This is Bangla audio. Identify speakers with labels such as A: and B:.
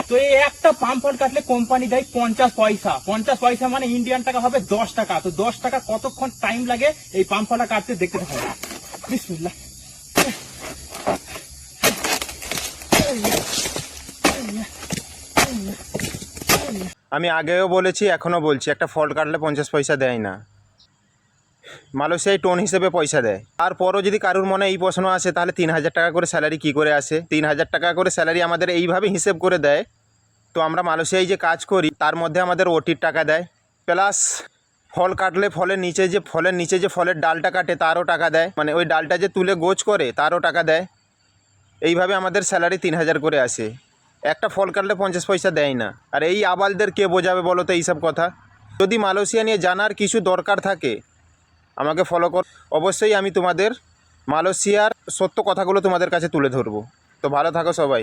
A: তো এই একটা পাম ফল কাটলে কোম্পানি দেয় 50 পয়সা। 50 পয়সা মানে ইন্ডিয়ান টাকা হবে 10 টাকা। তো 10 টাকা কতক্ষণ টাইম লাগে এই পাম ফলটা কাটতে দেখতে থাকো। বিসমিল্লাহ।
B: আমি আগেও বলেছি, এখনও বলছি, একটা ফল কাটলে 50 পয়সা দেয় না। মালয়েশিয়ায় টোন হিসেবে পয়সা দেয়। তারপরও যদি কারুর মনে এই প্রশ্ন আসে তাহলে 3000 টাকা করে স্যালারি কী করে আসে? 3000 টাকা করে স্যালারি আমাদের এইভাবে হিসেব করে দেয়। তো আমরা মালয়েশিয়ায় যে কাজ করি তার মধ্যে আমাদের ওটির টাকা দেয়, প্লাস ফল কাটলে ফলের নিচে যে ফলের ডালটা কাটে তারও টাকা দেয়, মানে ওই ডালটা যে তুলে গোছ করে তারও টাকা দেয়। এইভাবে আমাদের স্যালারি 3000 করে আসে। একটা ফল কাটলে 50 পয়সা দেয় না। আর এই আবালদের কে বোঝাবে বলো তো এইসব কথা? যদি মালয়েশিয়া নিয়ে জানার কিছু দরকার থাকে আমাকে ফলো কর, অবশ্যই আমি তোমাদের মালয়েশিয়ার সত্য কথাগুলো তোমাদের কাছে তুলে ধরবো। তো ভালো থাকো সবাই।